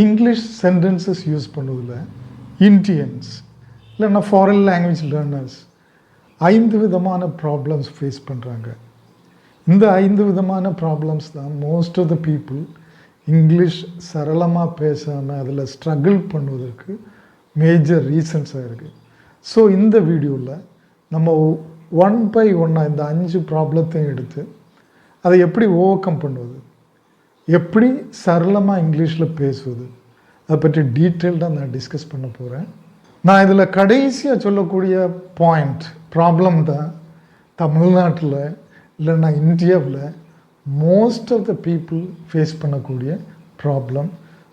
English sentences use பண்ணுவதில் Indians இல்லைன்னா foreign language learners 5 விதமான problems face பண்ணுறாங்க. இந்த 5 விதமான ப்ராப்ளம்ஸ் தான் most of the people English சரளமாக பேசாமல் அதில் ஸ்ட்ரகிள் பண்ணுவதற்கு மேஜர் ரீசன்ஸாக இருக்குது. ஸோ இந்த வீடியோவில் நம்ம 1 by 1 இந்த 5 ப்ராப்ளத்தையும் எடுத்து அதை எப்படி ஓவர் கம் பண்ணுவது, எப்படி சரளமாக இங்கிலீஷில் பேசுவது, அதை பற்றி டீட்டெயில்டாக நான் டிஸ்கஸ் பண்ண போகிறேன். நான் இதில் கடைசியாக சொல்லக்கூடிய பாயிண்ட் ப்ராப்ளம் தான் தமிழ்நாட்டில் இல்லைன்னா இந்தியாவில் most of the people face பண்ணக்கூடிய ப்ராப்ளம்.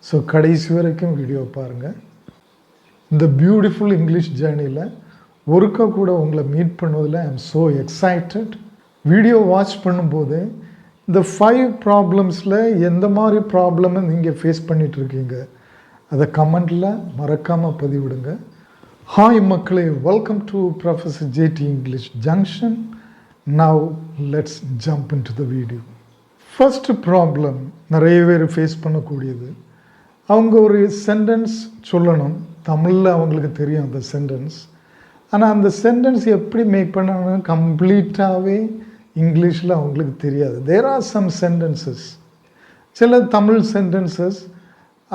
ஸோ கடைசி வரைக்கும் வீடியோ பாருங்கள். இந்த பியூட்டிஃபுல் இங்கிலீஷ் ஜேர்னியில் ஒருக்கா கூட உங்களை மீட் பண்ணுவதில் I am so excited. Video watch பண்ணும்போது இந்த 5 ப்ராப்ளம்ஸில் எந்த மாதிரி ப்ராப்ளமை நீங்கள் ஃபேஸ் பண்ணிகிட்ருக்கீங்க அதை கமெண்டில் மறக்காமல் பதிவிடுங்க. ஹாய் மக்களே, welcome to professor JD English junction. Now let's jump into the video. First problem நிறைய பேர் ஃபேஸ் பண்ணக்கூடியது. அவங்க ஒரு சென்டென்ஸ் சொல்லணும், தமிழில் அவங்களுக்கு தெரியும் அந்த சென்டென்ஸ், ஆனால் அந்த சென்டென்ஸ் எப்படி மேக் பண்ணணும்னு கம்ப்ளீட்டாகவே இங்கிலீஷில் அவங்களுக்கு தெரியாது. தேர் ஆர் சம் சென்டென்சஸ், சில தமிழ் சென்டென்சஸ்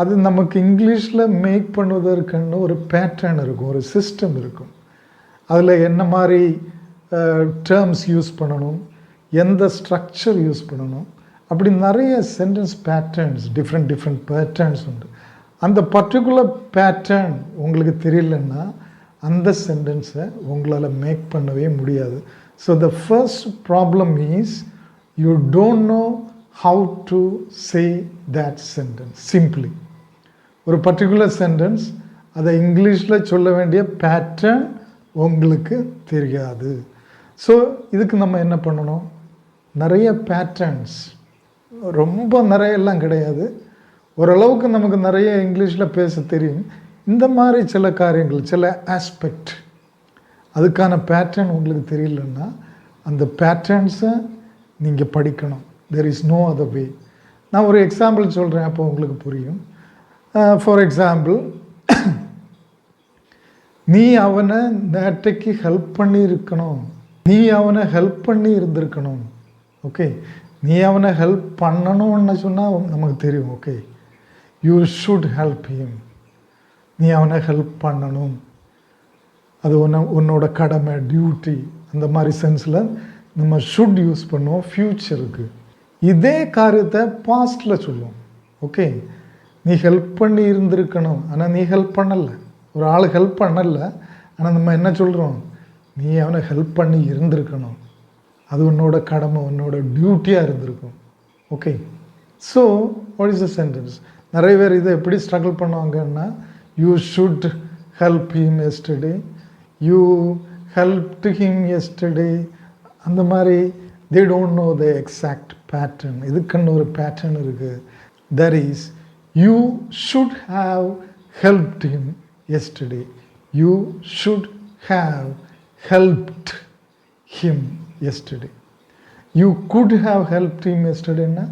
அது நமக்கு இங்கிலீஷில் மேக் பண்ணுவதற்குன்னு ஒரு பேட்டர்ன் இருக்கும், ஒரு சிஸ்டம் இருக்கும். அதில் என்ன மாதிரி டேர்ம்ஸ் யூஸ் பண்ணணும், எந்த ஸ்ட்ரக்சர் யூஸ் பண்ணணும், அப்படி நிறைய சென்டென்ஸ் பேட்டர்ன்ஸ், டிஃப்ரெண்ட் பேட்டர்ன்ஸ் உண்டு. அந்த பர்டிகுலர் பேட்டர்ன் உங்களுக்கு தெரியலன்னா அந்த சென்டென்ஸை உங்களால் மேக் பண்ணவே முடியாது. So the first problem is you don't know how to say that sentence simply. ஒரு பர்டிகுலர் சென்டென்ஸ் அதை இங்கிலீஷில் சொல்ல வேண்டிய பேட்டர்ன் உங்களுக்கு தெரியாது. ஸோ இதுக்கு நம்ம என்ன பண்ணணும், நிறைய பேட்டர்ன்ஸ், ரொம்ப நிறையெல்லாம் கிடையாது, ஓரளவுக்கு நமக்கு நிறைய இங்கிலீஷில் பேச தெரியும். இந்த மாதிரி சில காரியங்கள், சில ஆஸ்பெக்ட், அதுக்கான பேட்டர்ன் உங்களுக்கு தெரியலன்னா அந்த பேட்டர்ன்ஸை நீங்கள் படிக்கணும். There is no other way. நான் ஒரு எக்ஸாம்பிள் சொல்கிறேன், அப்போ உங்களுக்கு புரியும். ஃபார் எக்ஸாம்பிள், நீ அவனை நேற்றைக்கு ஹெல்ப் பண்ணி இருக்கணும், நீ அவனை ஹெல்ப் பண்ணி இருந்திருக்கணும். ஓகே, நீ அவனை ஹெல்ப் பண்ணணும்னு சொன்னால் நமக்கு தெரியும். Okay, you should help him, நீ அவனை ஹெல்ப் பண்ணணும், அது உன்னோட கடமை, டியூட்டி, அந்த மாதிரி சென்ஸில் நம்ம ஷுட் யூஸ் பண்ணுவோம் ஃப்யூச்சருக்கு. இதே காரியத்தை பாஸ்டில் சொல்லுவோம். ஓகே, நீ ஹெல்ப் பண்ணி இருந்திருக்கணும், ஆனால் நீ ஹெல்ப் பண்ணலை, ஒரு ஆள் ஹெல்ப் பண்ணலை, ஆனால் நம்ம என்ன சொல்கிறோம், நீ அவனை ஹெல்ப் பண்ணி இருந்திருக்கணும், அது உன்னோட கடமை, உன்னோட டியூட்டியாக இருந்திருக்கும். Okay, so what is the sentence? நிறைய பேர் இதை எப்படி ஸ்ட்ரகிள் பண்ணுவாங்கன்னா, you should help him yesterday, you helped him yesterday, அந்த மாதிரி they don't know the exact pattern. இதுக்குன்னு ஒரு பேட்டர்ன் இருக்குது. That is you should have helped him yesterday, you should have helped him yesterday. You could have helped him எஸ்டர்டேன்னா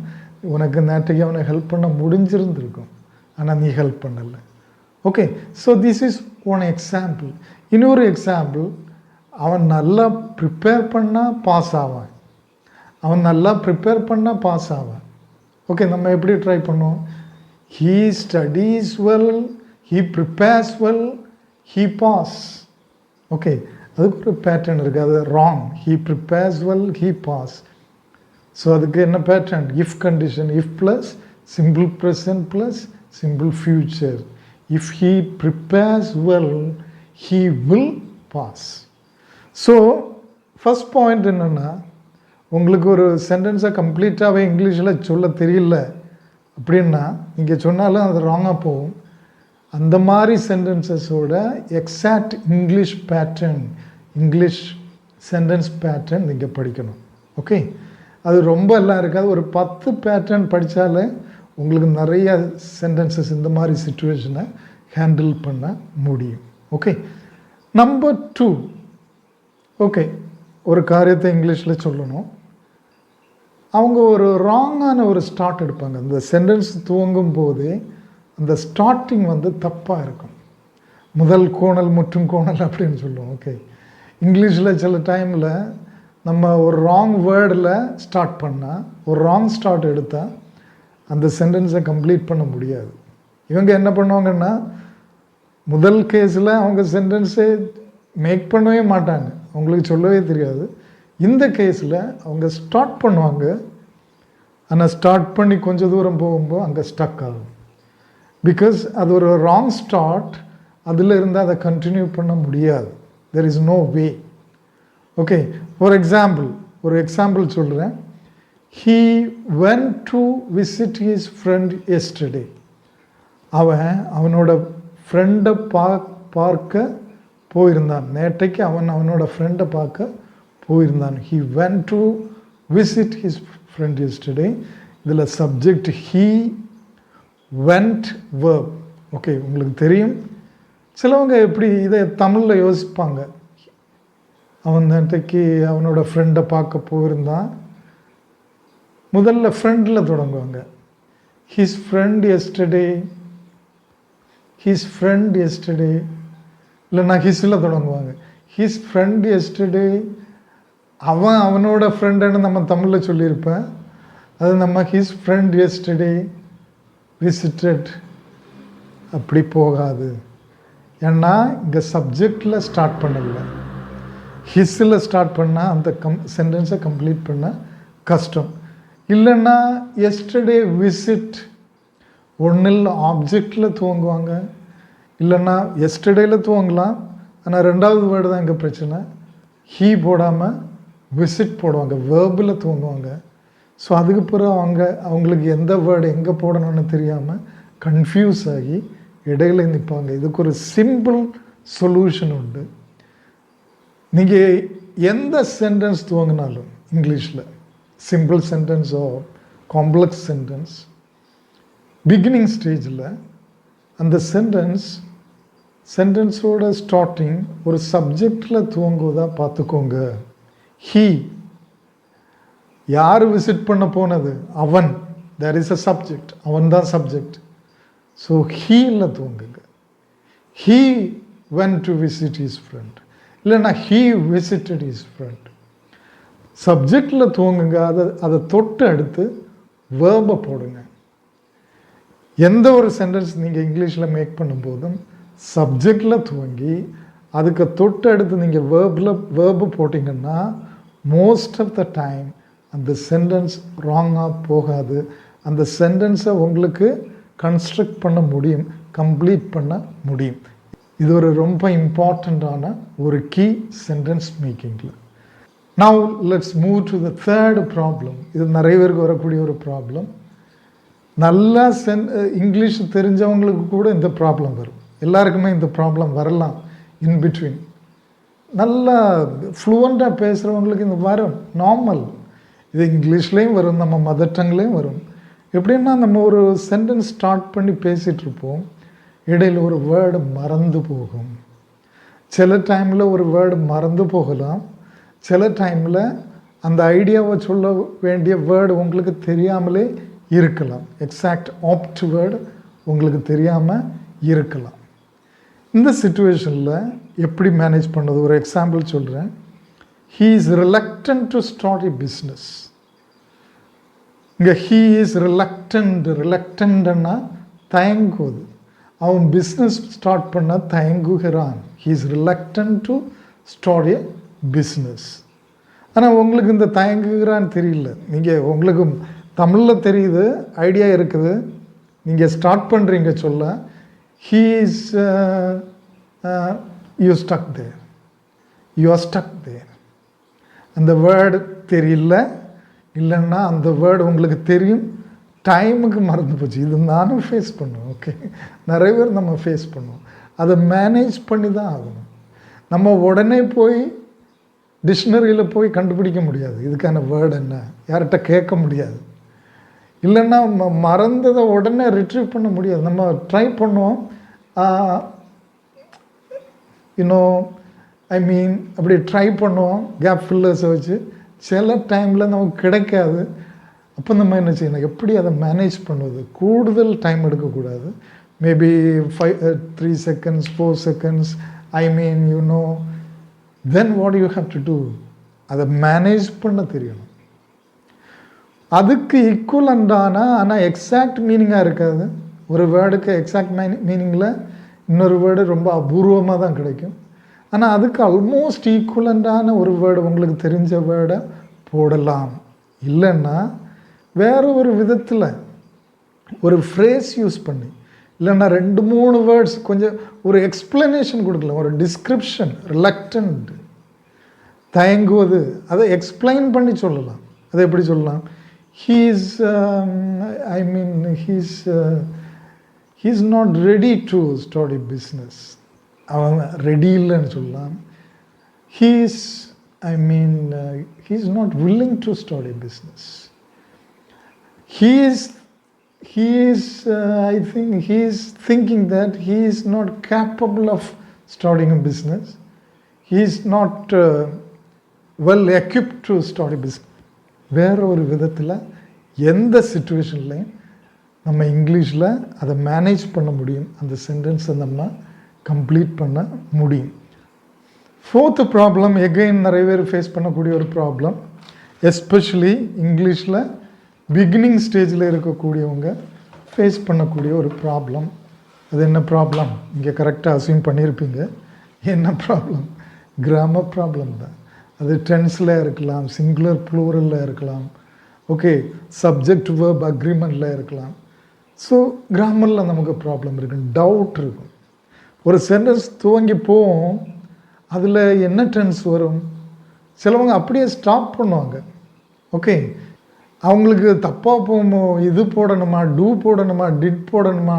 உனக்கு நேற்றைக்கு அவனை help பண்ண முடிஞ்சிருந்துருக்கும், ஆனால் நீ ஹெல்ப் பண்ணலை. Okay, so this is one example. இன்னொரு எக்ஸாம்பிள், அவன் நல்லா ப்ரிப்பேர் பண்ணால் பாஸ் ஆவான், அவன் நல்லா ப்ரிப்பேர் பண்ணால் பாஸ் ஆவான். ஓகே, நம்ம எப்படி ட்ரை பண்ணுவோம், he studies well, he prepares well, he pass. Okay, அதுக்கு ஒரு பேட்டர்ன் இருக்குது, அது wrong. He prepares well, he pass. So அதுக்கு என்ன pattern, if condition, if plus simple present plus simple future. If he prepares well, he will pass. So, first point என்னென்னா, உங்களுக்கு ஒரு சென்டென்ஸை கம்ப்ளீட்டாகவே இங்கிலீஷில் சொல்ல தெரியல அப்படின்னா நீங்கள் சொன்னாலும் அது ராங்காக போகும். அந்த மாதிரி சென்டென்சஸோட exact English pattern, English sentence pattern நீங்கள் படிக்கணும். ஓகே, அது ரொம்ப எல்லாம் இருக்காது, ஒரு 10 பேட்டர்ன் படித்தாலே உங்களுக்கு நிறைய சென்டென்சஸ் இந்த மாதிரி சிச்சுவேஷனை ஹேண்டில் பண்ண முடியும். Okay, number 2. ஓகே, ஒரு காரியத்தை இங்கிலீஷில் சொல்லணும், அவங்க ஒரு ராங்கான ஒரு ஸ்டார்ட் எடுப்பாங்க. இந்த சென்டென்ஸ் துவங்கும் போதே அந்த ஸ்டார்டிங் வந்து தப்பாக இருக்கும். முதல் கோணல் முற்றும் கோணல் அப்படின்னு சொல்லுவோம். ஓகே, இங்கிலீஷில் சில டைமில் நம்ம ஒரு ராங் வேர்டில் ஸ்டார்ட் பண்ணால், ஒரு ராங் ஸ்டார்ட் எடுத்தால் அந்த சென்டென்ஸை கம்ப்ளீட் பண்ண முடியாது. இவங்க என்ன பண்ணுவாங்கன்னா, முதல் கேஸில் அவங்க சென்டென்ஸே மேக் பண்ணவே மாட்டாங்க, அவங்களுக்கு சொல்லவே தெரியாது. இந்த கேஸில் அவங்க ஸ்டார்ட் பண்ணுவாங்க, ஆனால் ஸ்டார்ட் பண்ணி கொஞ்சம் தூரம் போகும்போது அங்கே ஸ்டக் ஆகும். பிகாஸ் அது ஒரு ராங் ஸ்டார்ட், அதில் இருந்து அதை கண்டினியூ பண்ண முடியாது. There is no way. Okay, ஒரு எக்ஸாம்பிள் சொல்கிறேன். He went to visit his friend yesterday. அவனோட ஃப்ரெண்டை பார்க்க போயிருந்தான். நேற்றைக்கு அவனோட ஃப்ரெண்டை பார்க்க போயிருந்தான். He went to visit his friend yesterday. இதில் subject he, went verb. Okay, உங்களுக்கு தெரியும். சிலவங்க எப்படி இதை தமிழில் யோசிப்பாங்க. அவன் நேற்றைக்கு அவனோட ஃப்ரெண்டை பார்க்க போயிருந்தான். முதல்ல ஃப்ரெண்டில் தொடங்குவாங்க. ஹிஸ் ஃப்ரெண்ட் எஸ்டர்டே, இல்லைன்னா ஹிஸ்ஸில் தொடங்குவாங்க. ஹிஸ் ஃப்ரெண்ட் எஸ்டர்டே, அவனோட ஃப்ரெண்டுன்னு நம்ம தமிழில் சொல்லியிருப்பேன். அது நம்ம ஹிஸ் ஃப்ரெண்ட் எஸ்டர்டே விசிட்டட், அப்படி போகாது. ஏன்னா இங்கே சப்ஜெக்டில் ஸ்டார்ட் பண்ணலை, ஹிஸ்ஸில் ஸ்டார்ட் பண்ணால் அந்த சென்டென்ஸை கம்ப்ளீட் பண்ண கஷ்டம். இல்லைன்னா எஸ்டர்டே விசிட், ஒன்றில் ஆப்ஜெக்டில் துவங்குவாங்க, இல்லைன்னா எஸ்டர்டேயில் துவங்கலாம். ஆனால் ரெண்டாவது வேர்டு தான் இங்கே பிரச்சனை. ஹீ போடாமல் விசிட் போடுவாங்க, வேர்பில் துவங்குவாங்க. ஸோ அதுக்கு பிறகு அவங்களுக்கு எந்த வேர்டு எங்கே போடணும்னு தெரியாமல் கன்ஃபியூஸ் ஆகி இடையில நிற்பாங்க. இதுக்கு ஒரு சிம்பிள் சொல்யூஷன் உண்டு. நீங்கள் எந்த சென்டென்ஸ் துவங்கினாலும் இங்கிலீஷில், சிம்பிள் சென்டென்ஸோ காம்ப்ளெக்ஸ் பிகினிங் ஸ்டேஜில் அந்த சென்டென்ஸோட ஸ்டார்டிங் ஒரு சப்ஜெக்டில் துவங்குவதா பார்த்துக்கோங்க. ஹீ, யார் விசிட் பண்ண போனது? அவன். தேர் இஸ் அ சப்ஜெக்ட், அவன் தான் சப்ஜெக்ட். ஸோ ஹீல துவங்குங்க. He went to visit his friend, இல்லைன்னா ஹீ விசிட்டட் ஹிஸ் ஃப்ரெண்ட். சப்ஜெக்டில் துவங்குங்க. அதை தொட்டு அடுத்து வேர்பை போடுங்க. எந்த ஒரு சென்டென்ஸ் நீங்கள் இங்கிலீஷில் மேக் பண்ணும்போதும் சப்ஜெக்டில் துவங்கி அதுக்கு தொட்டு அடுத்து நீங்கள் வேர்பு போட்டிங்கன்னா மோஸ்ட் ஆஃப் த டைம் அந்த சென்டென்ஸ் ராங்காக போகாது. அந்த சென்டென்ஸை உங்களுக்கு கன்ஸ்ட்ரக்ட் பண்ண முடியும், கம்ப்ளீட் பண்ண முடியும். இது ஒரு ரொம்ப இம்பார்ட்டண்ட்டான ஒரு கீ சென்டென்ஸ் மேக்கிங்கில். Now let's move to the third problem. இது நிறைய பேருக்கு வரக்கூடிய ஒரு ப்ராப்ளம். நல்லா இங்கிலீஷ் தெரிஞ்சவங்களுக்கு கூட இந்த ப்ராப்ளம் வரும். எல்லாருக்குமே இந்த ப்ராப்ளம் வரலாம். இன் பிட்வீன் நல்லா ஃப்ளூவெண்ட்டாக பேசுகிறவங்களுக்கு இந்த வரும், நார்மல். இது இங்கிலீஷ்லேயும் வரும், நம்ம மதர் டங்லேயும் வரும். எப்படின்னா நம்ம ஒரு சென்டென்ஸ் ஸ்டார்ட் பண்ணி பேசிகிட்ருப்போம், இடையில் ஒரு வேர்டு மறந்து போகும். சில டைமில் ஒரு வேர்டு மறந்து போகலாம், சில டைமில் அந்த ஐடியாவை சொல்ல வேண்டிய வேர்டு உங்களுக்கு தெரியாமலே இருக்கலாம். எக்ஸாக்ட் ஆப்ட் வேர்டு உங்களுக்கு தெரியாமல் இருக்கலாம். இந்த சிச்சுவேஷனில் எப்படி மேனேஜ் பண்ணது? ஒரு எக்ஸாம்பிள் சொல்கிறேன். He is reluctant to start a business. இங்கே ஹீ இஸ் ரிலக்டன்ட்னா தயங்குவது. அவன் பிஸ்னஸ் ஸ்டார்ட் பண்ண தயங்குகிறான். He is reluctant to start a business. ஆனால் உங்களுக்கு இந்த தயங்குகிறான்னு தெரியல. உங்களுக்கு தமிழில் தெரியுது, ஐடியா இருக்குது, நீங்கள் ஸ்டார்ட் பண்ணுறீங்க சொல்ல. ஹீ இஸ் யூ ஸ்டக் தேர். அந்த வேர்டு தெரியல, இல்லைன்னா அந்த வேர்டு உங்களுக்கு தெரியும், டைமுக்கு மறந்து போச்சு. இது நானும் ஃபேஸ் பண்ணுவோம். ஓகே, நிறைய பேர் நம்ம ஃபேஸ் பண்ணுவோம். அதை மேனேஜ் பண்ணி தான் ஆகணும். நம்ம உடனே போய் டிக்ஷனரியில் போய் கண்டுபிடிக்க முடியாது இதுக்கான வேர்டு என்ன, யார்கிட்ட கேட்க முடியாது. இல்லைன்னா மறந்ததை உடனே ரிட்ரீவ் பண்ண முடியாது. நம்ம ட்ரை பண்ணுவோம், அப்படி ட்ரை பண்ணுவோம் கேப் ஃபில்லர்ஸை வச்சு. சில டைமில் நமக்கு கிடைக்காது. அப்போ நம்ம என்ன செய்யணும், எப்படி அதை மேனேஜ் பண்ணுவது? கூடுதல் டைம் எடுக்கக்கூடாது, maybe 3 seconds 4 seconds, I mean, then what do you have to do? அதை மேனேஜ் பண்ண தெரியணும். அதுக்கு ஈக்குவலண்டான ஆனால் எக்ஸாக்ட் மீனிங்காக இருக்காது. ஒரு வேர்டுக்கு எக்ஸாக்ட் மீனிங்கில் இன்னொரு வேர்டு ரொம்ப அபூர்வமாக தான் கிடைக்கும். ஆனால் அதுக்கு ஆல்மோஸ்ட் ஈக்குவலண்டான ஒரு வேர்டு உங்களுக்கு தெரிஞ்ச வேர்டை போடலாம். இல்லைன்னா வேறு ஒரு விதத்தில் ஒரு ஃப்ரேஸ் யூஸ் பண்ணி, இல்லைன்னா 2-3 வேர்ட்ஸ் கொஞ்சம் ஒரு எக்ஸ்ப்ளனேஷன் கொடுக்கலாம், ஒரு டிஸ்கிரிப்ஷன், ரிலக்டன்ட், தயங்குவது, அதை எக்ஸ்பிளைன் பண்ணி சொல்லலாம். அதை எப்படி சொல்லலாம்? he's not ready to start a business. அவன் ரெடி இல்லைன்னு சொல்லலாம். he's not willing to start a business. he is I think he is thinking that he is not capable of starting a business. He is not well equipped to start a business. வேறு ஒரு விதத்தில் எந்த சிச்சுவேஷன்லையும் நம்ம இங்கிலீஷில் அதை manage பண்ண முடியும். அந்த சென்டென்ஸை நம்ம கம்ப்ளீட் பண்ண முடியும். 4th ப்ராப்ளம், எகெயின் நிறைய பேர் ஃபேஸ் பண்ணக்கூடிய ஒரு ப்ராப்ளம், எஸ்பெஷலி இங்கிலீஷில் பிகினிங் ஸ்டேஜில் இருக்கக்கூடியவங்க ஃபேஸ் பண்ணக்கூடிய ஒரு ப்ராப்ளம். அது என்ன ப்ராப்ளம்? இங்கே கரெக்டாக அஸ்யூம் பண்ணியிருப்பீங்க. என்ன ப்ராப்ளம்? கிராமர் ப்ராப்ளம் தான். அது டென்ஸில் இருக்கலாம், சிங்குலர் ப்ளூரலில் இருக்கலாம், ஓகே, சப்ஜெக்ட் வேர்ப் அக்ரிமெண்ட்டில் இருக்கலாம். ஸோ கிராமரில் நமக்கு ப்ராப்ளம் இருக்கும், டவுட் இருக்கும். ஒரு சென்டென்ஸ் துவங்கி போவோம், அதில் என்ன டென்ஸ் வரும்? சிலவங்க அப்படியே ஸ்டாப் பண்ணுவாங்க. ஓகே, அவங்களுக்கு தப்பாக போகுமோ, இது போடணுமா, டூ போடணுமா, டிட் போடணுமா,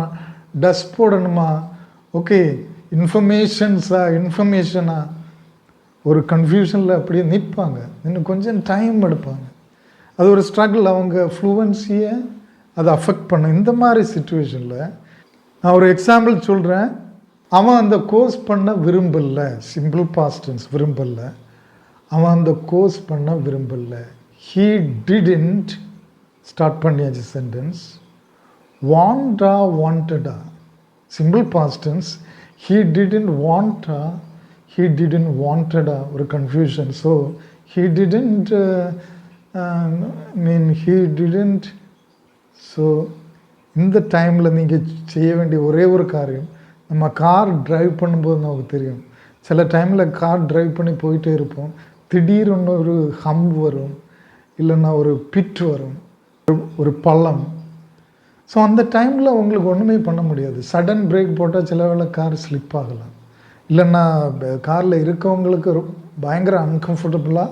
டஸ் போடணுமா, ஓகே, இன்ஃபர்மேஷனா, ஒரு கன்ஃபியூஷனில் அப்படியே நிற்பாங்க. இன்னும் கொஞ்சம் டைம் எடுப்பாங்க. அது ஒரு ஸ்ட்ரகிள், அவங்க ஃப்ளூவன்சியை அதை அஃபெக்ட் பண்ணும். இந்த மாதிரி சுச்சுவேஷனில் நான் ஒரு எக்ஸாம்பிள் சொல்கிறேன். அவன் அந்த கோர்ஸ் பண்ண விரும்பலை, சிம்பிள் பாஸ்ட் டென்ஸ், விரும்பலை. அவன் அந்த கோர்ஸ் பண்ண விரும்பலை. he didn't, ஸ்டார்ட் பண்ணியாச்சு சென்டென்ஸ். வாண்டா, வாண்டடா, simple past tense. he didn't வாண்டா, he didn't wanted, ஒரு confusion. So he didn't he didn't. So இந்த டைமில் நீங்கள் செய்ய வேண்டிய ஒரே ஒரு காரியம், நம்ம கார் ட்ரைவ் பண்ணும்போது நமக்கு தெரியும், சில டைமில் கார் ட்ரைவ் பண்ணி போயிட்டே இருப்போம், திடீர்னு ஒரு ஹம் வரும், இல்லைன்னா ஒரு பிட் வரும், ஒரு பள்ளம். ஸோ அந்த டைமில் உங்களுக்கு ஒன்றுமே பண்ண முடியாது. சடன் பிரேக் போட்டால் சில வேளை கார் ஸ்லிப் ஆகலாம், இல்லைன்னா காரில் இருக்கவங்களுக்கு பயங்கர அன்கம்ஃபர்டபுளாக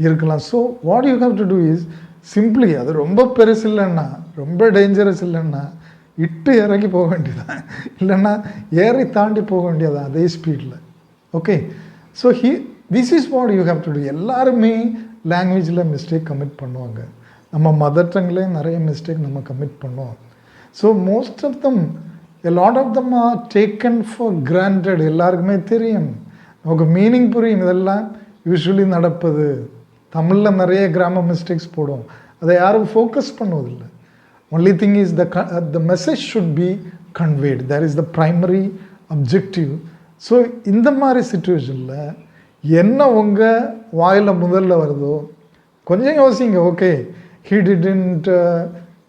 இருக்கலாம். So what you have to do is simply, அது ரொம்ப பெருசு இல்லைன்னா, ரொம்ப டேஞ்சரஸ் இல்லைன்னா இட்டு இறங்கி போக வேண்டியதான், இல்லைன்னா ஏறி தாண்டி போக வேண்டியதான் அதே ஸ்பீடில். Okay, so this is what you have to do. எல்லாருமே லாங்குவேஜில் மிஸ்டேக் கமிட் பண்ணுவாங்க. நம்ம மதர் டங்லேயே நிறைய மிஸ்டேக் நம்ம கமிட் பண்ணுவோம். So most of them, a lot of them are taken for granted. எல்லாருக்குமே தெரியும், நமக்கு மீனிங் புரியும், இதெல்லாம் யூஸ்வலி நடப்பது. தமிழில் நிறைய கிராமர் மிஸ்டேக்ஸ் போடும், அதை யாரும் ஃபோக்கஸ் பண்ணுவதில்லை. Only thing is the message should be conveyed. that is the primary objective. So இந்த மாதிரி சுச்சுவேஷனில் என்ன உங்கள் வாயில் முதல்ல வருதோ கொஞ்சம் யோசிங்க. ஓகே, he didn't,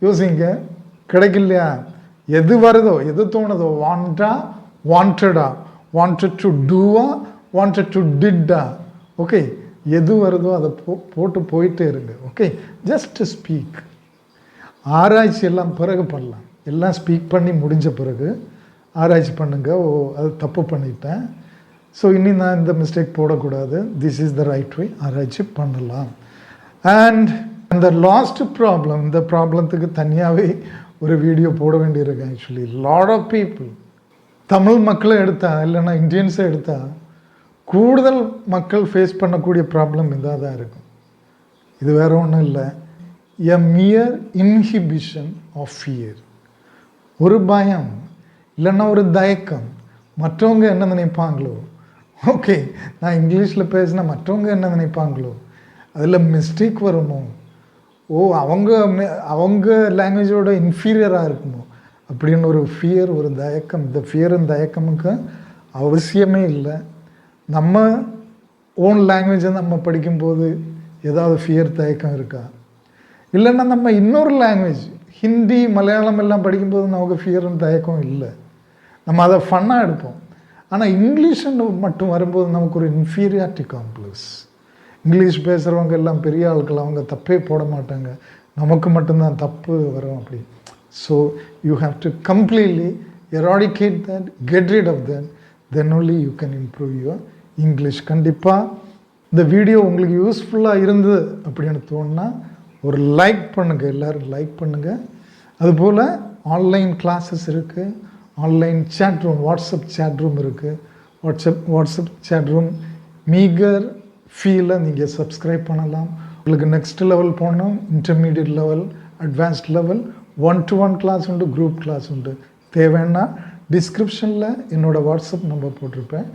யோசிங்க, கிடைக்கலையா, எது வருதோ, எது தோணுதோ, வாண்டா, வாண்டடா, வாண்டட் டு டூவா, வாண்டட் டு டிட்டா, ஓகே, எது வருதோ அதை போட்டு போயிட்டே இருங்க. Okay, just speak. ஆராய்ச்சி எல்லாம் பிறகு பண்ணலாம், எல்லாம் ஸ்பீக் பண்ணி முடிஞ்ச பிறகு ஆராய்ச்சி பண்ணுங்க. ஓ, அது தப்பு பண்ணிட்டேன், ஸோ இனி நான் இந்த மிஸ்டேக் போடக்கூடாது, this is the right way, ஆராய்ச்சி பண்ணலாம். அண்ட் அந்த லாஸ்ட் ப்ராப்ளம், இந்த ப்ராப்ளத்துக்கு தனியாகவே ஒரு வீடியோ போட வேண்டியிருக்கு. Actually lot of people, Tamil மக்களை எடுத்தா, இல்லைன்னா இந்தியன்ஸை எடுத்தா, கூடுதல் மக்கள் ஃபேஸ் பண்ணக்கூடிய ப்ராப்ளம் இதாக தான் இருக்கும். இது வேறு ஒன்றும் இல்லை, எ மியர் இன்ஹிபிஷன் ஆஃப் ஃபியர். ஒரு பயம், இல்லைன்னா ஒரு தயக்கம், மற்றவங்க என்ன நினைப்பாங்களோ, ஓகே நான் இங்கிலீஷில் பேசினா மற்றவங்க என்ன நினைப்பாங்களோ, அதில் மிஸ்டேக் வருமோ, ஓ அவங்க லாங்குவேஜோட இன்ஃபீரியராக இருக்குமோ, அப்படின்னு ஒரு ஃபியர், ஒரு தயக்கம். இந்த ஃபியரும் தயக்கமுக்கு அவசியமே இல்லை. நம்ம ஓன் லாங்குவேஜை நம்ம படிக்கும்போது ஏதாவது ஃபியர் தயக்கம் இருக்கா? இல்லைன்னா நம்ம இன்னொரு லாங்குவேஜ் ஹிந்தி மலையாளம் எல்லாம் படிக்கும்போது நமக்கு ஃபியரும் தயக்கம் இல்லை. நம்ம அதை ஃபன்னாக எடுப்போம். ஆனால் இங்கிலீஷ்னு மட்டும் வரும்போது நமக்கு ஒரு இன்ஃபீரியாரிட்டி காம்ப்ளெக்ஸ். இங்கிலீஷ் பேசுகிறவங்க எல்லாம் பெரிய ஆட்கள், அவங்க தப்பே போட மாட்டாங்க, நமக்கு மட்டும்தான் தப்பு வரும் அப்படி. So you have to completely eradicate that, get rid of that, then only you can improve your English. கண்டிப்பாக இந்த வீடியோ உங்களுக்கு யூஸ்ஃபுல்லாக இருந்தது அப்படின்னு தோணுன்னா ஒரு லைக் பண்ணுங்கள், எல்லோரும் லைக் பண்ணுங்கள். அதுபோல் ஆன்லைன் கிளாஸஸ் இருக்குது, online chat room, WhatsApp chat room இருக்குது. வாட்ஸ்அப் சேட் ரூம் மீகர் ஃபீலை நீங்கள் சப்ஸ்கிரைப் பண்ணலாம். உங்களுக்கு நெக்ஸ்ட் லெவல் போகணும், intermediate level, advanced level, 1-to-1 class உண்டு, குரூப் கிளாஸ் உண்டு. தேவைன்னா டிஸ்கிரிப்ஷனில் என்னோடய வாட்ஸ்அப் நம்பர் போட்டிருப்பேன்,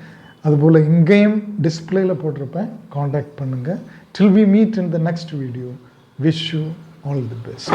அதுபோல் இங்கேயும் டிஸ்பிளேயில் போட்டிருப்பேன், காண்டாக்ட் பண்ணுங்கள். Till we meet in the next video, wish you all the best.